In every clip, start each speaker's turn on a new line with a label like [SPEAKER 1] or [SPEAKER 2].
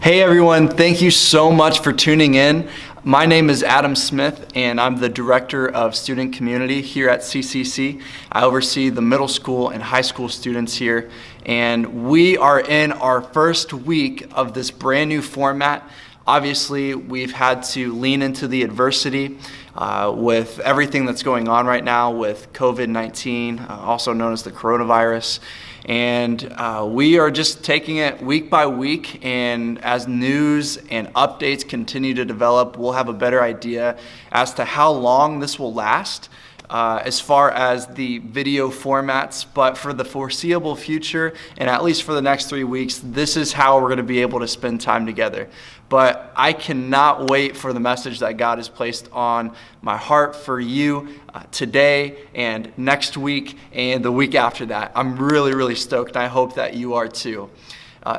[SPEAKER 1] Hey everyone, thank you so much for tuning in. My name is Adam Smith and I'm the Director of Student Community here at CCC. I oversee the middle school and high school students here, and we are in our first week of this brand new format. Obviously, we've had to lean into the adversity with everything that's going on right now with COVID-19, also known as the coronavirus. And we are just taking it week by week, and as news and updates continue to develop, we'll have a better idea as to how long this will last as far as the video formats. But for the foreseeable future, and at least for the next 3 weeks, this is how we're going to be able to spend time together. But I cannot wait for the message that God has placed on my heart for you today and next week and the week after that. I'm really stoked, and I hope that you are too.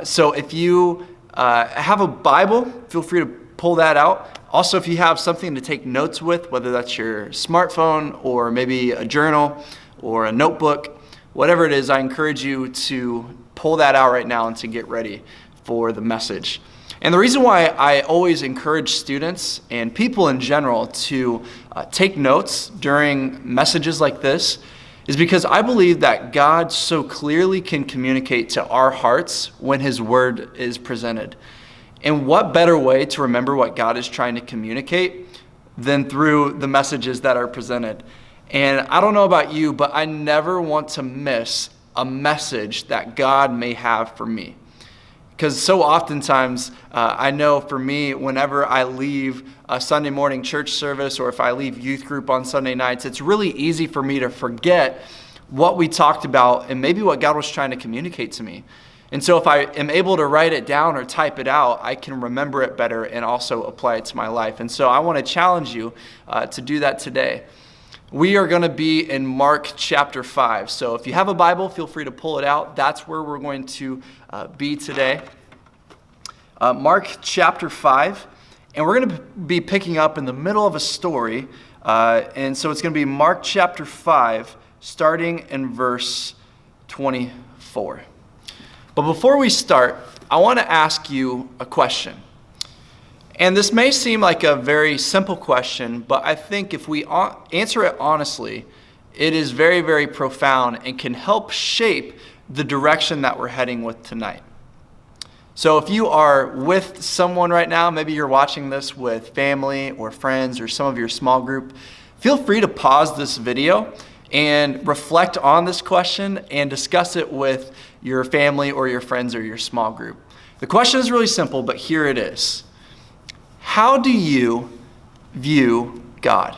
[SPEAKER 1] So if you have a Bible, feel free to pull that out. Also, if you have something to take notes with, whether that's your smartphone or maybe a journal or a notebook, whatever it is, I encourage you to pull that out right now and to get ready for the message. And the reason why I always encourage students and people in general to take notes during messages like this is because I believe that God so clearly can communicate to our hearts when His Word is presented. And what better way to remember what God is trying to communicate than through the messages that are presented? And I don't know about you, but I never want to miss a message that God may have for me. Because so oftentimes, I know for me, whenever I leave a Sunday morning church service or if I leave youth group on Sunday nights, it's really easy for me to forget what we talked about and maybe what God was trying to communicate to me. And so if I am able to write it down or type it out, I can remember it better and also apply it to my life. And so I want to challenge you to do that today. We are going to be in Mark chapter 5. So if you have a Bible, feel free to pull it out. That's where we're going to be today. Mark chapter 5. And we're going to be picking up in the middle of a story. And so it's going to be Mark chapter 5, starting in verse 24. But before we start, I want to ask you a question. And this may seem like a very simple question, but I think if we answer it honestly, it is very profound and can help shape the direction that we're heading with tonight. So if you are with someone right now, maybe you're watching this with family or friends or some of your small group, feel free to pause this video and reflect on this question and discuss it with your family or your friends or your small group. The question is really simple, but here it is. How do you view God?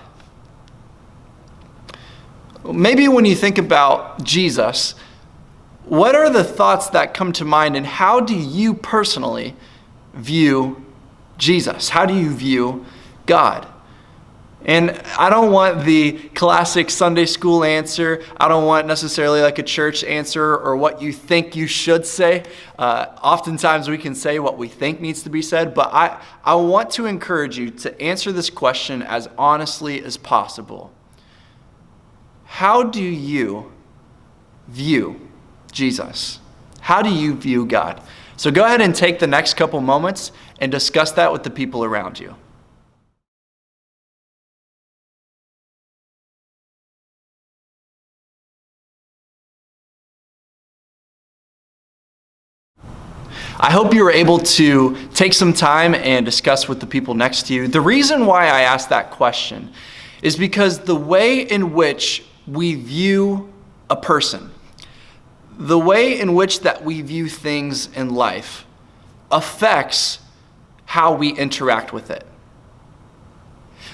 [SPEAKER 1] Maybe when you think about Jesus, what are the thoughts that come to mind, and how do you personally view Jesus? How do you view God? And I don't want the classic Sunday school answer. I don't want necessarily like a church answer or what you think you should say. Oftentimes we can say what we think needs to be said, but I want to encourage you to answer this question as honestly as possible. How do you view Jesus? How do you view God? So go ahead and take the next couple moments and discuss that with the people around you. I hope you were able to take some time and discuss with the people next to you. The reason why I asked that question is because the way in which we view a person, the way in which that we view things in life affects how we interact with it.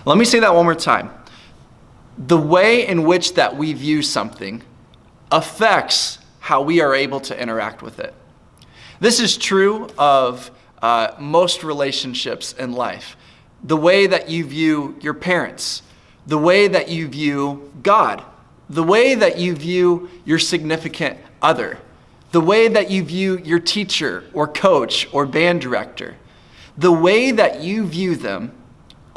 [SPEAKER 1] Let me say that one more time. The way in which that we view something affects how we are able to interact with it. This is true of most relationships in life. The way that you view your parents, the way that you view God, the way that you view your significant other, the way that you view your teacher or coach or band director, the way that you view them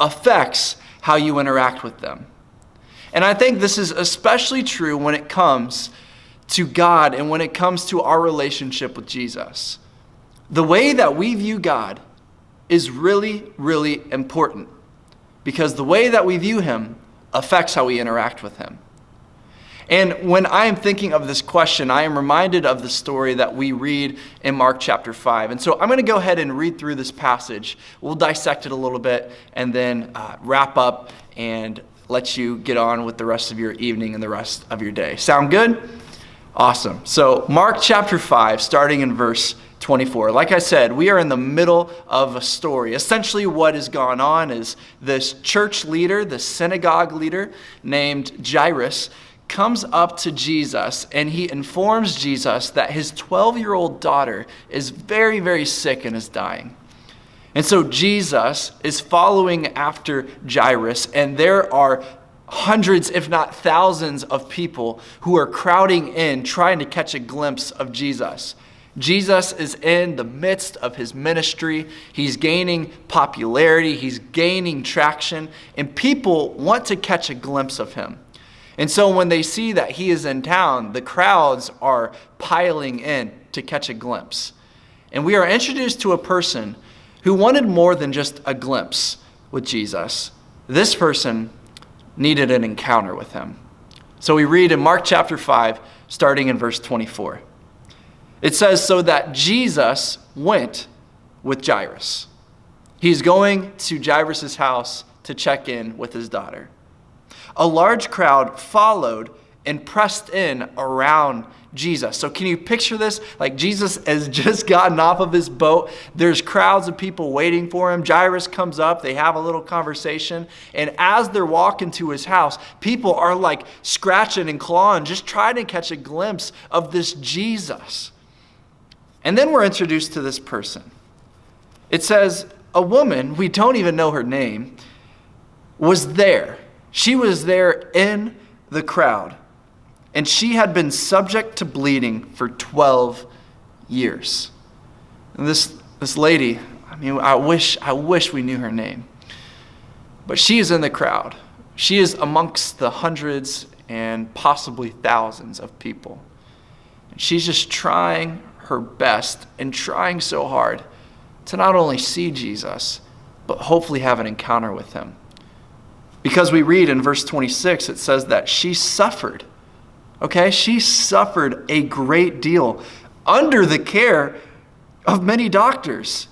[SPEAKER 1] affects how you interact with them. And I think this is especially true when it comes to God and when it comes to our relationship with Jesus. The way that we view God is really, really important because the way that we view him affects how we interact with him. And when I am thinking of this question, I am reminded of the story that we read in Mark chapter 5. And so I'm going to go ahead and read through this passage. We'll dissect it a little bit and then wrap up and let you get on with the rest of your evening and the rest of your day. Sound good? Awesome. So Mark chapter 5, starting in verse 24. Like I said, we are in the middle of a story. Essentially what has gone on is this church leader, the synagogue leader named Jairus, comes up to Jesus and he informs Jesus that his 12-year-old daughter is very, very sick and is dying. And so Jesus is following after Jairus, and there are hundreds, if not thousands, of people who are crowding in trying to catch a glimpse of Jesus. Jesus is in the midst of his ministry. He's gaining popularity. He's gaining traction, and people want to catch a glimpse of him. And so when they see that he is in town, the crowds are piling in to catch a glimpse. And we are introduced to a person who wanted more than just a glimpse with Jesus. This person needed an encounter with him. So we read in Mark chapter 5, starting in verse 24. It says, so that Jesus went with Jairus. He's going to Jairus' house to check in with his daughter. A large crowd followed and pressed in around Jesus. So can you picture this? Like Jesus has just gotten off of his boat. There's crowds of people waiting for him. Jairus comes up. They have a little conversation. And as they're walking to his house, people are like scratching and clawing, just trying to catch a glimpse of this Jesus. And then we're introduced to this person. It says, a woman, we don't even know her name, was there. She was there in the crowd, and she had been subject to bleeding for 12 years. And this lady, I wish we knew her name, but she is in the crowd. She is amongst the hundreds and possibly thousands of people. And she's just trying her best and trying so hard to not only see Jesus, but hopefully have an encounter with him. Because we read in verse 26, it says that she suffered. Okay, she suffered a great deal under the care of many doctors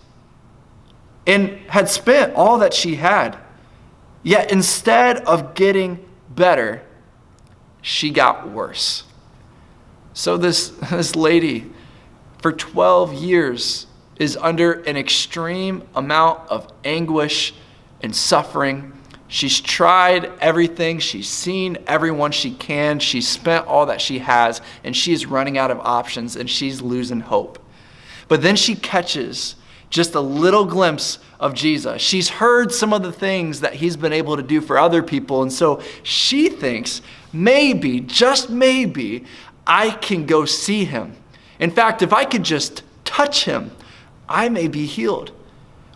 [SPEAKER 1] and had spent all that she had. Yet instead of getting better, she got worse. So this lady, for 12 years, is under an extreme amount of anguish and suffering. She's tried everything. She's seen everyone she can. She's spent all that she has, and she's running out of options, and she's losing hope. But then she catches just a little glimpse of Jesus. She's heard some of the things that he's been able to do for other people, and so she thinks, maybe, just maybe, I can go see him. In fact, if I could just touch him, I may be healed.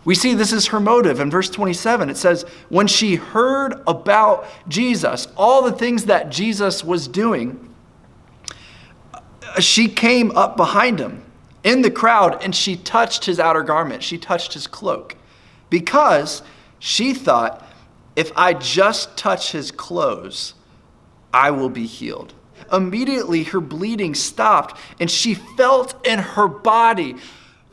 [SPEAKER 1] We see this is her motive. In verse 27, it says, when she heard about Jesus, all the things that Jesus was doing, she came up behind him in the crowd and she touched his outer garment. She touched his cloak because she thought, if I just touch his clothes, I will be healed. Immediately, her bleeding stopped and she felt in her body.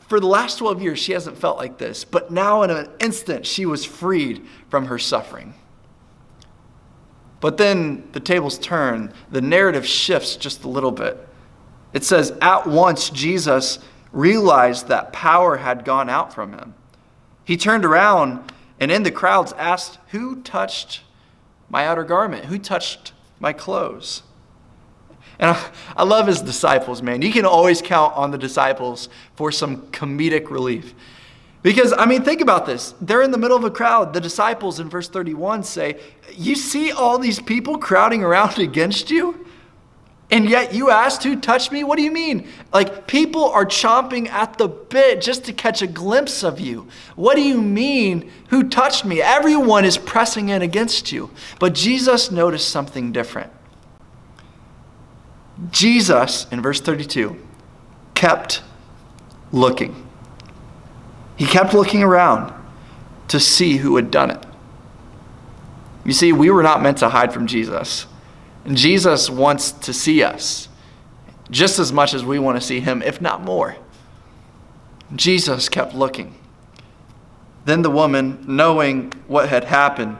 [SPEAKER 1] For the last 12 years, she hasn't felt like this, but now in an instant, she was freed from her suffering. But then the tables turn. The narrative shifts just a little bit. It says, at once, Jesus realized that power had gone out from him. He turned around and in the crowds asked, who touched my outer garment? Who touched my clothes? And I love his disciples, man. You can always count on the disciples for some comedic relief. Because, think about this. They're in the middle of a crowd. The disciples in verse 31 say, you see all these people crowding around against you? And yet you asked who touched me? What do you mean? Like, people are chomping at the bit just to catch a glimpse of you. What do you mean, who touched me? Everyone is pressing in against you. But Jesus noticed something different. Jesus, in verse 32, kept looking. He kept looking around to see who had done it. You see, we were not meant to hide from Jesus. And Jesus wants to see us just as much as we want to see him, if not more. Jesus kept looking. Then the woman, knowing what had happened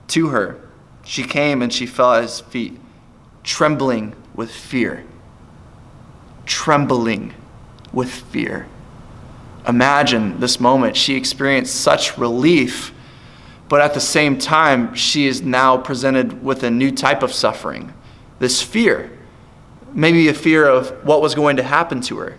[SPEAKER 1] to her, she came and she fell at his feet, trembling with fear. Trembling with fear. Imagine this moment. She experienced such relief, but at the same time, she is now presented with a new type of suffering, this fear. Maybe a fear of what was going to happen to her.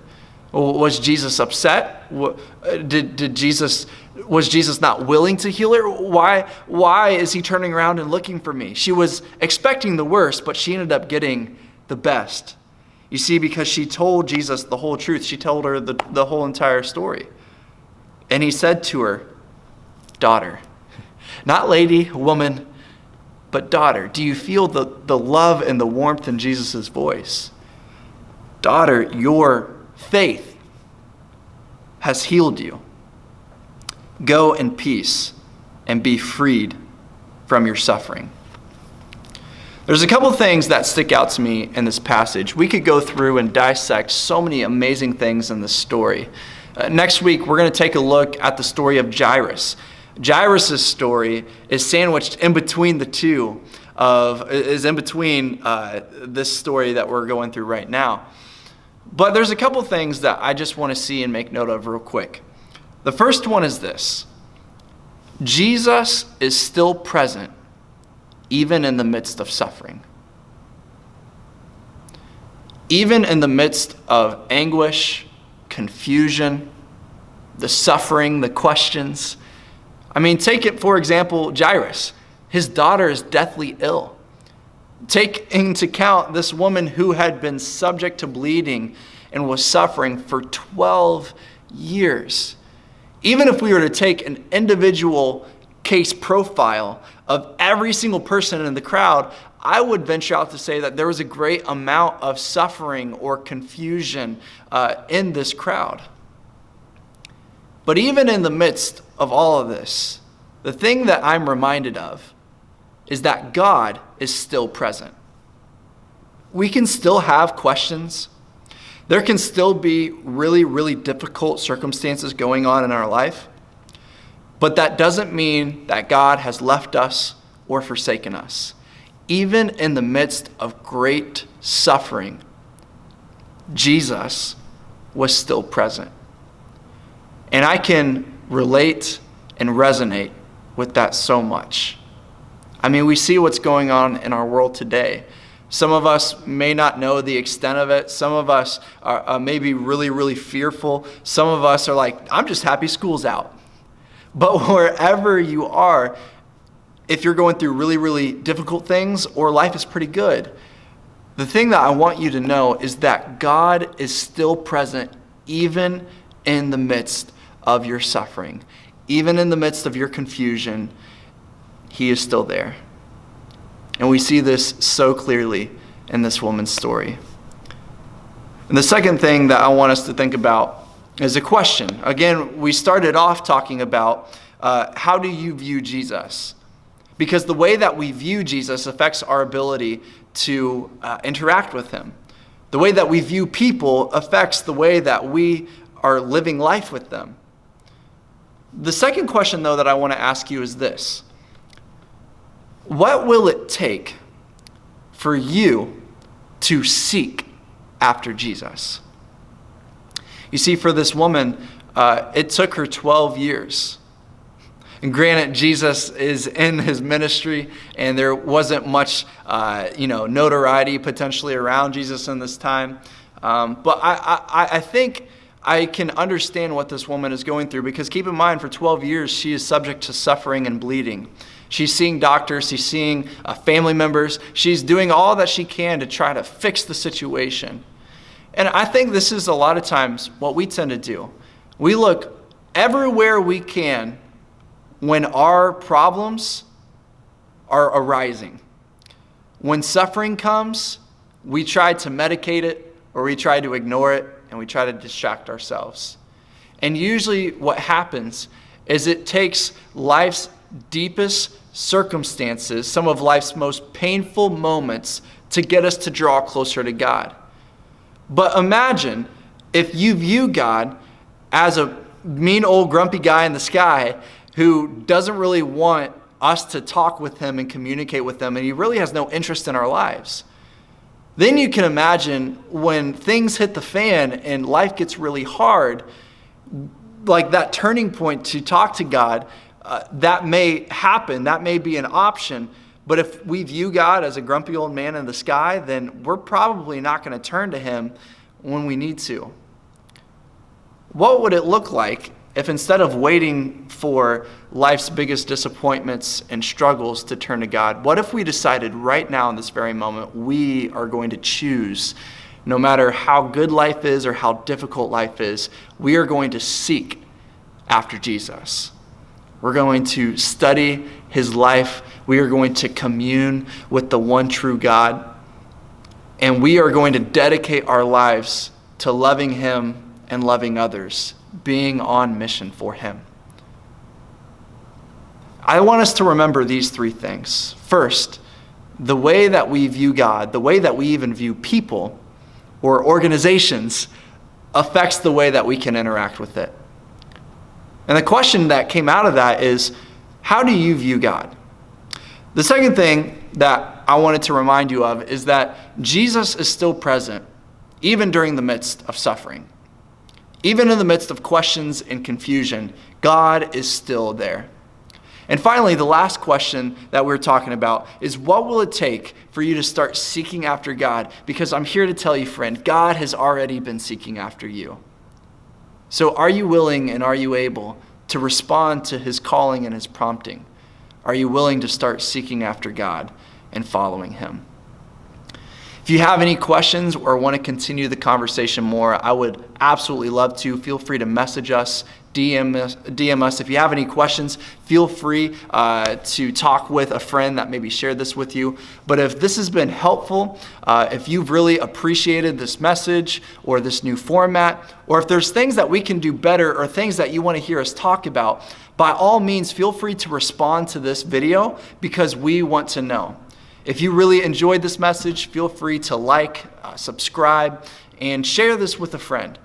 [SPEAKER 1] Was Jesus upset? Was Jesus not willing to heal her? Why is he turning around and looking for me? She was expecting the worst, but she ended up getting the best. You see, because she told Jesus the whole truth. She told her the whole entire story. And he said to her, daughter, not lady, woman, but daughter, do you feel the love and the warmth in Jesus' voice? Daughter, your faith has healed you. Go in peace and be freed from your suffering. There's a couple things that stick out to me in this passage. We could go through and dissect so many amazing things in this story. Next week, we're going to take a look at the story of Jairus. Jairus' story is sandwiched in between the two this story that we're going through right now. But there's a couple things that I just want to see and make note of real quick. The first one is this: Jesus is still present even in the midst of suffering. Even in the midst of anguish, confusion, the suffering, the questions. I mean, take it, for example, Jairus. His daughter is deathly ill. Take into account this woman who had been subject to bleeding and was suffering for 12 years. Even if we were to take an individual case profile of every single person in the crowd, I would venture out to say that there was a great amount of suffering or confusion in this crowd. But even in the midst of all of this, the thing that I'm reminded of is that God is still present. We can still have questions. There can still be really, really difficult circumstances going on in our life. But that doesn't mean that God has left us or forsaken us. Even in the midst of great suffering, Jesus was still present. And I can relate and resonate with that so much. I mean, we see what's going on in our world today. Some of us may not know the extent of it. Some of us are maybe really, really fearful. Some of us are like, I'm just happy school's out. But wherever you are, if you're going through really, really difficult things or life is pretty good, the thing that I want you to know is that God is still present even in the midst of your suffering. Even in the midst of your confusion, he is still there. And we see this so clearly in this woman's story. And the second thing that I want us to think about is a question. Again, we started off talking about how do you view Jesus? Because the way that we view Jesus affects our ability to interact with him. The way that we view people affects the way that we are living life with them. The second question, though, that I want to ask you is this: what will it take for you to seek after Jesus? You see, for this woman, it took her 12 years. And granted, Jesus is in his ministry, and there wasn't much, notoriety potentially around Jesus in this time. But I think I can understand what this woman is going through, because keep in mind, for 12 years, she is subject to suffering and bleeding. She's seeing doctors, she's seeing family members. She's doing all that she can to try to fix the situation. And I think this is a lot of times what we tend to do. We look everywhere we can when our problems are arising. When suffering comes, we try to medicate it, or we try to ignore it, and we try to distract ourselves. And usually what happens is it takes life's deepest circumstances, some of life's most painful moments, to get us to draw closer to God. But imagine if you view God as a mean old grumpy guy in the sky who doesn't really want us to talk with him and communicate with him, and he really has no interest in our lives. Then you can imagine when things hit the fan and life gets really hard, like that turning point to talk to God, that may happen, that may be an option. But if we view God as a grumpy old man in the sky, then we're probably not going to turn to him when we need to. What would it look like if instead of waiting for life's biggest disappointments and struggles to turn to God, what if we decided right now in this very moment we are going to choose, no matter how good life is or how difficult life is, we are going to seek after Jesus. We're going to study his life. We are going to commune with the one true God. And we are going to dedicate our lives to loving him and loving others, being on mission for him. I want us to remember these three things. First, the way that we view God, the way that we even view people or organizations affects the way that we can interact with it. And the question that came out of that is, how do you view God? The second thing that I wanted to remind you of is that Jesus is still present, even during the midst of suffering. Even in the midst of questions and confusion, God is still there. And finally, the last question that we're talking about is, what will it take for you to start seeking after God? Because I'm here to tell you, friend, God has already been seeking after you. So are you willing and are you able to respond to his calling and his prompting? Are you willing to start seeking after God and following him? If you have any questions or want to continue the conversation more, I would absolutely love to. Feel free to message us, DM us. If you have any questions, feel free to talk with a friend that maybe shared this with you. But if this has been helpful, if you've really appreciated this message or this new format, or if there's things that we can do better or things that you want to hear us talk about, by all means, feel free to respond to this video because we want to know. If you really enjoyed this message, feel free to like, subscribe, and share this with a friend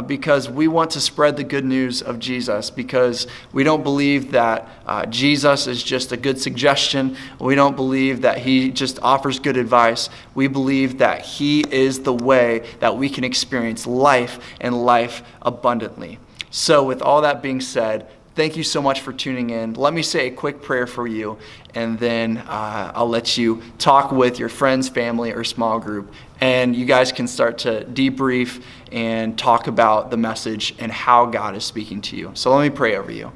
[SPEAKER 1] because we want to spread the good news of Jesus, because we don't believe that Jesus is just a good suggestion. We don't believe that he just offers good advice. We believe that he is the way that we can experience life and life abundantly. So with all that being said, thank you so much for tuning in. Let me say a quick prayer for you, and then I'll let you talk with your friends, family, or small group, and you guys can start to debrief and talk about the message and how God is speaking to you. So let me pray over you.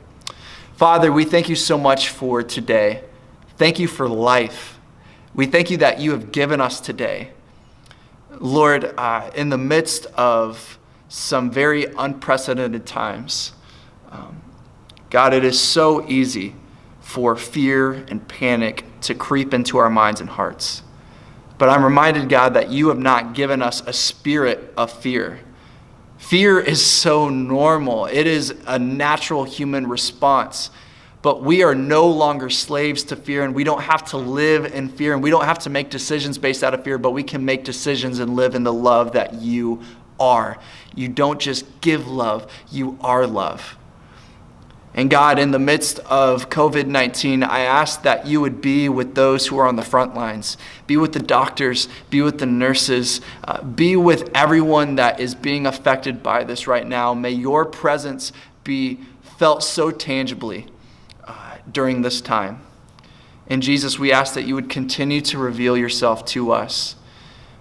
[SPEAKER 1] Father, we thank you so much for today. Thank you for life. We thank you that you have given us today. Lord, in the midst of some very unprecedented times, God, it is so easy for fear and panic to creep into our minds and hearts. But I'm reminded, God, that you have not given us a spirit of fear. Fear is so normal. It is a natural human response. But we are no longer slaves to fear, and we don't have to live in fear, and we don't have to make decisions based out of fear, but we can make decisions and live in the love that you are. You don't just give love, you are love. And God, in the midst of COVID-19, I ask that you would be with those who are on the front lines. Be with the doctors, be with the nurses, be with everyone that is being affected by this right now. May your presence be felt so tangibly during this time. And Jesus, we ask that you would continue to reveal yourself to us.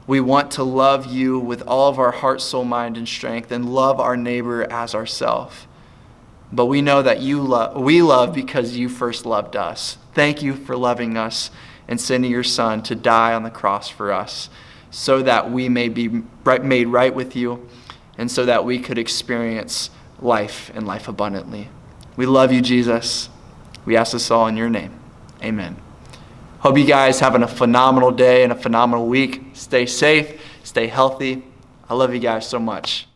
[SPEAKER 1] We want to love you with all of our heart, soul, mind, and strength, and love our neighbor as ourselves. But we know that we love because you first loved us. Thank you for loving us and sending your Son to die on the cross for us so that we may be made right with you and so that we could experience life and life abundantly. We love you, Jesus. We ask this all in your name. Amen. Hope you guys having a phenomenal day and a phenomenal week. Stay safe, stay healthy. I love you guys so much.